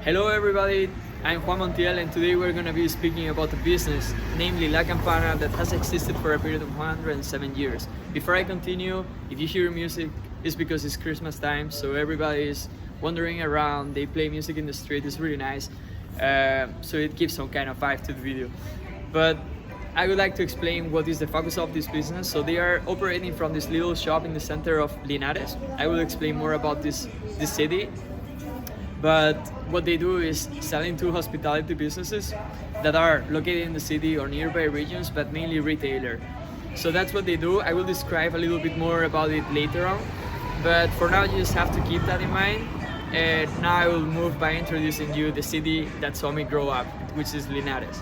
Hello everybody, I'm Juan Montiel and today we're going to be speaking about a business, namely La Campana, that has existed for a period of 107 years. Before I continue, if you hear music, it's because it's Christmas time, so everybody is wandering around, they play music in the street, it's really nice, so it gives some kind of vibe to the video. But I would like to explain what is the focus of this business. So they are operating from this little shop in the center of Linares. I will explain more about this city. But what they do is selling to hospitality businesses that are located in the city or nearby regions, but mainly retailer. So that's what they do. I will describe a little bit more about it later on, but for now you just have to keep that in mind. And now I will move by introducing you the city that saw me grow up, which is Linares.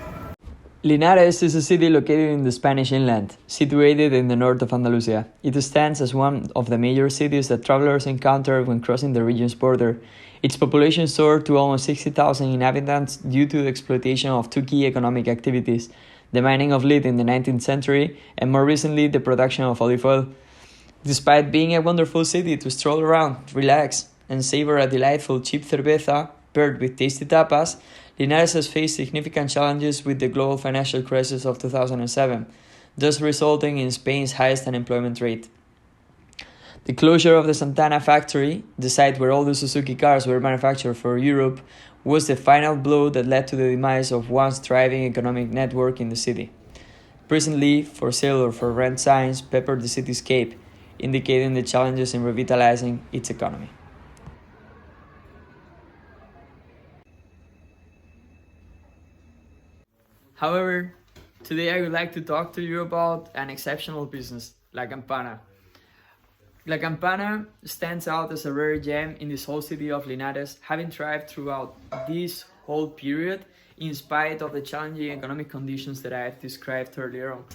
Linares is a city located in the Spanish inland, situated in the north of Andalusia. It stands as one of the major cities that travelers encounter when crossing the region's border. Its population soared to almost 60,000 inhabitants due to the exploitation of two key economic activities, the mining of lead in the 19th century and more recently the production of olive oil. Despite being a wonderful city to stroll around, relax, and savor a delightful cheap cerveza paired with tasty tapas, Linares has faced significant challenges with the global financial crisis of 2007, thus resulting in Spain's highest unemployment rate. The closure of the Santana factory, the site where all the Suzuki cars were manufactured for Europe, was the final blow that led to the demise of once thriving economic network in the city. Presently, for sale or for rent signs pepper the cityscape, indicating the challenges in revitalizing its economy. However, today I would like to talk to you about an exceptional business, La Campana. La Campana stands out as a rare gem in this whole city of Linares, having thrived throughout this whole period in spite of the challenging economic conditions that I have described earlier on.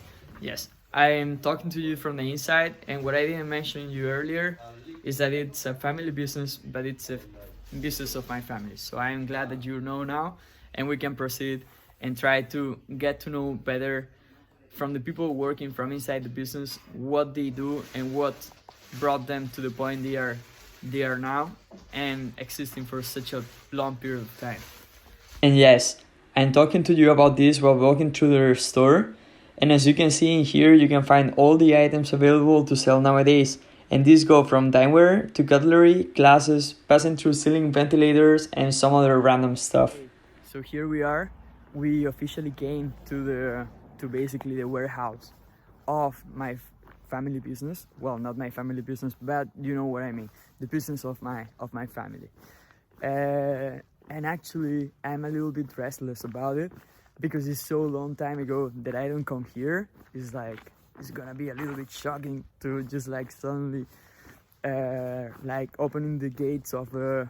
Yes, I am talking to you from the inside, and what I didn't mention to you earlier is that it's a family business, but it's a business of my family. So I am glad that you know now, and we can proceed and try to get to know better from the people working from inside the business what they do and what brought them to the point they are now and existing for such a long period of time. And yes, I'm talking to you about this while walking through their store, and as you can see in here, you can find all the items available to sell nowadays, and these go from dineware to cutlery, glasses, passing through ceiling ventilators and some other random stuff. So here we are. We officially came to basically the warehouse of my family business. Well, not my family business, but you know what I mean, the business of my family. And actually I'm a little bit restless about it because it's so long time ago that I don't come here. It's gonna be a little bit shocking to just suddenly opening the gates of the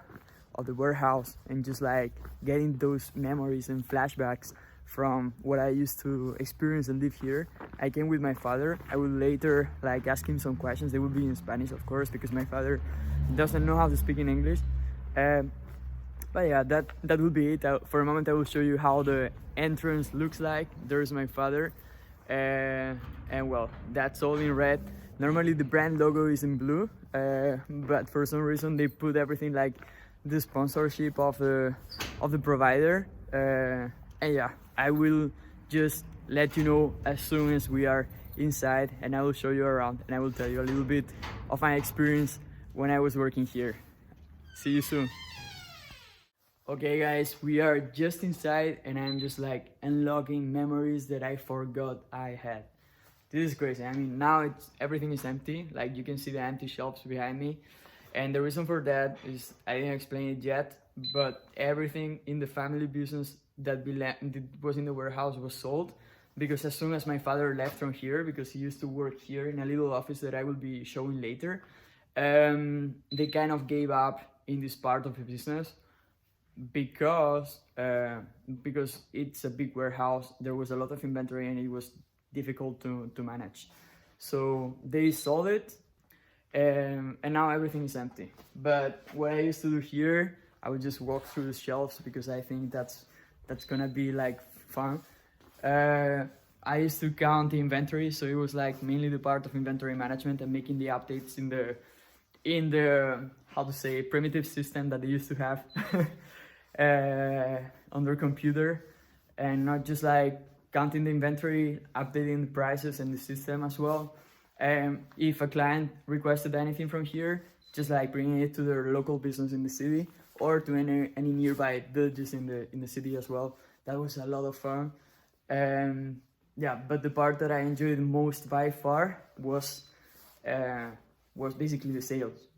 warehouse and just getting those memories and flashbacks from what I used to experience and live here. I came with my father. I will later ask him some questions. They will be in Spanish, of course, because my father doesn't know how to speak in English. But yeah, that will be it. For a moment I will show you how the entrance looks like. There's my father, and well, that's all in red. Normally the brand logo is in blue, but for some reason they put everything the sponsorship of the provider, and yeah, I will just let you know as soon as we are inside, and I will show you around and I will tell you a little bit of my experience when I was working here. See you soon. Okay guys, we are just inside and I'm just unlocking memories that I forgot I had. This is crazy. I mean, now everything is empty. You can see the empty shelves behind me. And the reason for that is, I didn't explain it yet, but everything in the family business that was in the warehouse was sold, because as soon as my father left from here, because he used to work here in a little office that I will be showing later, they kind of gave up in this part of the business because it's a big warehouse. There was a lot of inventory and it was difficult to manage. So they sold it. And now everything is empty. But what I used to do here, I would just walk through the shelves because I think that's gonna be fun. I used to count the inventory, so it was mainly the part of inventory management and making the updates in the how to say primitive system that they used to have. on their computer, and not just like counting the inventory, updating the prices and the system as well. If a client requested anything from here, just like bringing it to their local business in the city or to any nearby villages in the city as well. That was a lot of fun. Yeah, but the part that I enjoyed most by far was basically the sales.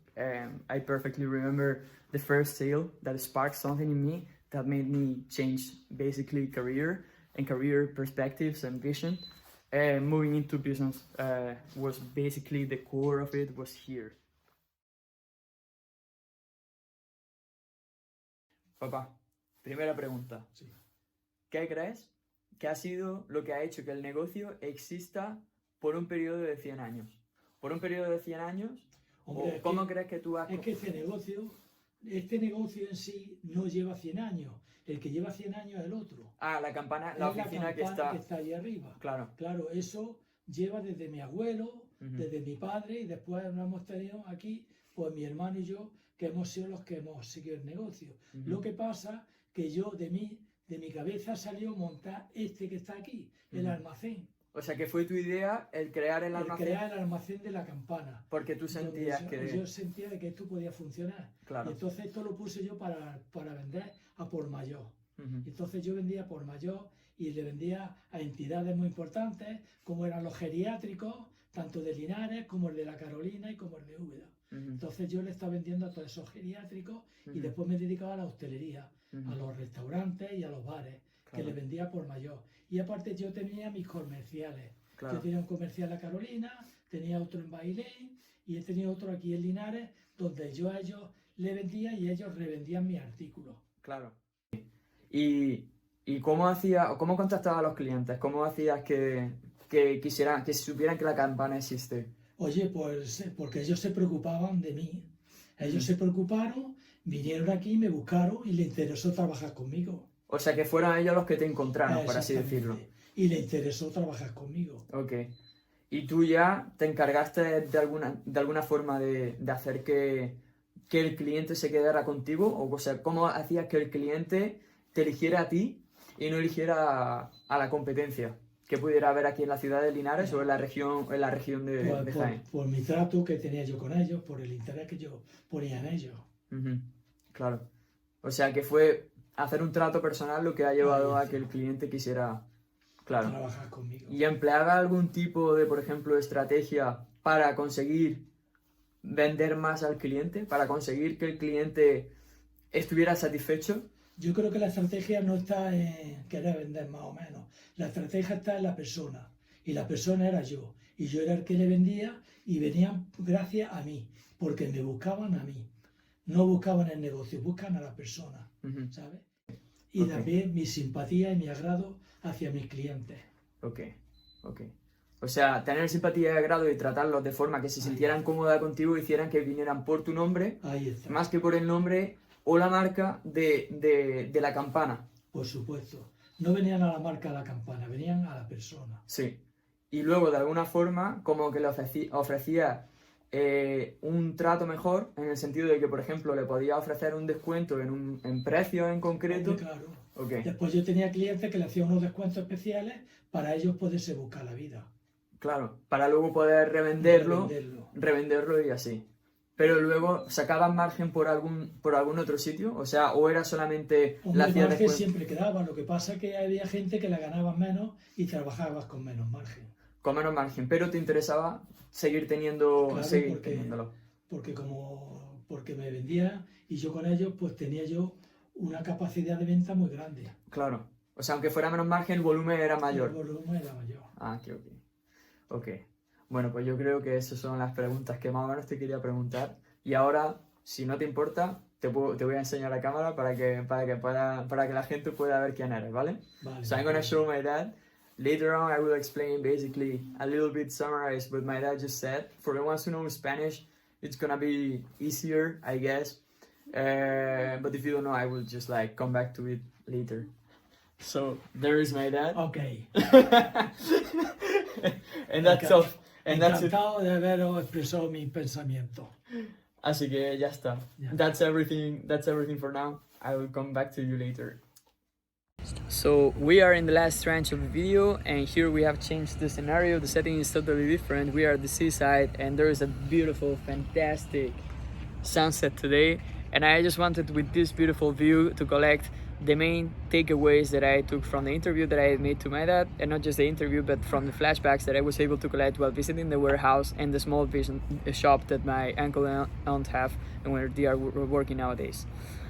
I perfectly remember the first sale that sparked something in me that made me change basically career perspectives and vision. Moving into business was basically the core of it was here. Papá, primera pregunta. Sí. ¿Qué crees que ha sido lo que ha hecho que el negocio exista por un periodo de 100 años? ¿Por un periodo de 100 años? Hombre, ¿Cómo crees que tú has...? Es que este negocio en sí no lleva 100 años. El que lleva 100 años es el otro. Ah, la campana, la oficina que está ahí arriba. Claro. Claro, eso lleva desde mi abuelo, desde mi padre, y después nos hemos tenido aquí, pues mi hermano y yo, que hemos sido los que hemos seguido el negocio. Lo que pasa que yo, de mi cabeza salió montar este que está aquí, el almacén. O sea, que fue tu idea el crear el almacén. Crear el almacén de la campana. Porque tú sentías Yo sentía de que esto podía funcionar. Claro. Y entonces esto lo puse yo para vender a por mayor. Entonces yo vendía por mayor y le vendía a entidades muy importantes, como eran los geriátricos, tanto de Linares como el de la Carolina y como el de Úbeda. Entonces yo le estaba vendiendo a todos esos geriátricos y después me dedicaba a la hostelería, a los restaurantes y a los bares, que le vendía por mayor. Y aparte yo tenía mis comerciales. Yo tenía un comercial en la Carolina, tenía otro en Bailén y he tenido otro aquí en Linares, donde yo a ellos le vendía y ellos revendían mis artículos. Claro. ¿Y cómo contactaba a los clientes? ¿Cómo hacías que quisieran, que supieran que la campana existe? Oye, pues porque ellos se preocupaban de mí. Ellos se preocuparon, vinieron aquí, me buscaron y les interesó trabajar conmigo. O sea, que fueron ellos los que te encontraron, por así decirlo. Y le interesó trabajar conmigo. Ok. ¿Y tú ya te encargaste de alguna forma de hacer que el cliente se quedara contigo? O sea, ¿cómo hacías que el cliente te eligiera a ti y no eligiera a la competencia que pudiera haber aquí en la ciudad de Linares o en la región de Jaén? Por mi trato que tenía yo con ellos, por el interés que yo ponía en ellos. Claro. O sea, que fue hacer un trato personal lo que ha llevado a que el cliente quisiera, claro, trabajar conmigo. ¿Y empleaba algún tipo de, por ejemplo, estrategia para conseguir vender más al cliente? ¿Para conseguir que el cliente estuviera satisfecho? Yo creo que la estrategia no está en querer vender más o menos. La estrategia está en la persona. Y la persona era yo. Y yo era el que le vendía y venían gracias a mí. Porque me buscaban a mí. No buscaban el negocio, buscan a la persona. ¿Sabes? Y también mi simpatía y mi agrado hacia mis clientes. Ok. O sea, tener simpatía y agrado y tratarlos de forma que se sintieran cómoda contigo y hicieran que vinieran por tu nombre, más que por el nombre o la marca de la campana. Por supuesto. No venían a la marca de la campana, venían a la persona. Sí. Y luego, de alguna forma, como que le ofrecía un trato mejor, en el sentido de que, por ejemplo, le podía ofrecer un descuento en precio en concreto. Claro. Okay. Después yo tenía clientes que le hacían unos descuentos especiales para ellos poderse buscar la vida. Claro, para luego poder revenderlo y así. Pero luego, ¿sacaban margen por algún otro sitio? O sea, ¿o era solamente la margen siempre quedaba, lo que pasa es que había gente que la ganaba menos y trabajabas con menos margen. Con menos margen, pero te interesaba seguir teniendo... Claro, teniéndolo. Porque me vendía y yo con ellos pues tenía yo una capacidad de venta muy grande. Claro, o sea, aunque fuera menos margen, el volumen era mayor. El volumen era mayor. Ah, ok. Bueno, pues yo creo que esas son las preguntas que más o menos te quería preguntar. Y ahora, si no te importa, te voy a enseñar la cámara para que la gente pueda ver quién eres, ¿vale? Vale. So I'm going to show my dad. Later on, I will explain basically a little bit summarize what my dad just said. For the ones who know Spanish, it's going to be easier, I guess. But if you don't know, I will just like come back to it later. So there is my dad. Okay. And that's all. Encantado de haberos expresado mi pensamiento. Así que ya está. Yeah. That's everything for now. I will come back to you later. So we are in the last tranche of the video, and here we have changed the scenario. The setting is totally different. We are at the seaside and there is a beautiful, fantastic sunset today, and I just wanted with this beautiful view to collect the main takeaways that I took from the interview that I made to my dad, and not just the interview but from the flashbacks that I was able to collect while visiting the warehouse and the small vision shop that my uncle and aunt have and where they are working nowadays.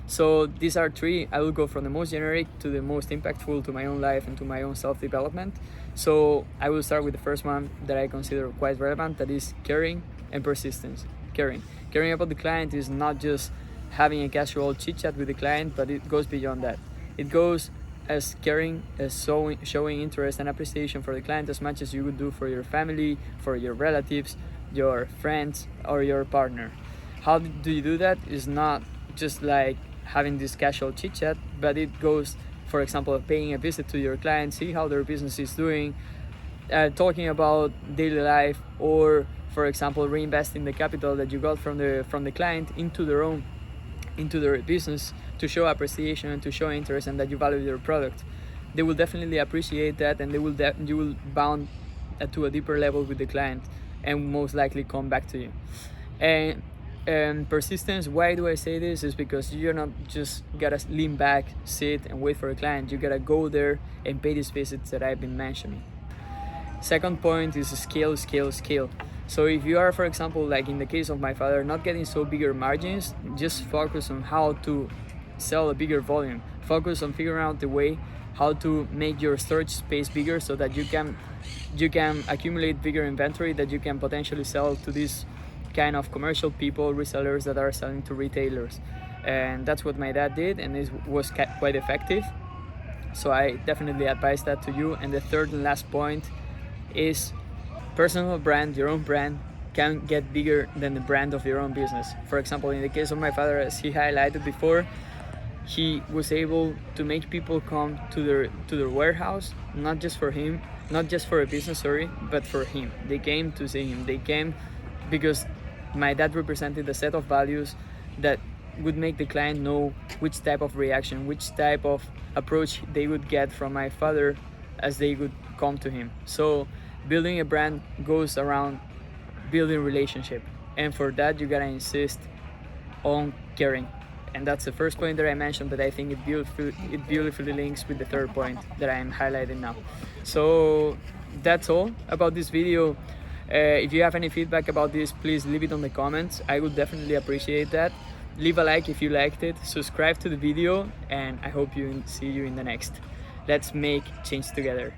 So these are three. I will go from the most generic to the most impactful to my own life and to my own self-development. So I will start with the first one that I consider quite relevant, that is caring and persistence. Caring about the client is not just having a casual chit chat with the client, but it goes beyond that. It goes as caring as showing interest and appreciation for the client as much as you would do for your family, for your relatives, your friends, or your partner. How do you do that? Is not just like having this casual chit chat, but it goes, for example, paying a visit to your client, see how their business is doing, talking about daily life, or for example reinvesting the capital that you got from the client into their business to show appreciation and to show interest and that you value their product. They will definitely appreciate that, and you will bond to a deeper level with the client and most likely come back to you. And persistence, why do I say this? Is because you're not just gotta lean back, sit and wait for a client. You gotta go there and pay these visits that I've been mentioning. Second point is scale. So if you are, for example, like in the case of my father, not getting so bigger margins, just focus on how to sell a bigger volume. Focus on figuring out the way how to make your storage space bigger so that you can accumulate bigger inventory that you can potentially sell to these kind of commercial people, resellers that are selling to retailers. And that's what my dad did, and it was quite effective. So I definitely advise that to you. And the third and last point is personal brand. Your own brand can get bigger than the brand of your own business. For example, in the case of my father, as he highlighted before, he was able to make people come to their warehouse, not just for him, not just for a business story, but for him. They came to see him. They came because my dad represented a set of values that would make the client know which type of reaction, which type of approach they would get from my father as they would come to him. So building a brand goes around building relationship, and for that you gotta insist on caring. And that's the first point that I mentioned, but I think it beautifully links with the third point that I am highlighting now. So that's all about this video. If you have any feedback about this, please leave it on the comments. I would definitely appreciate that. Leave a like if you liked it, subscribe to the video, and I hope see you in the next. Let's make change together.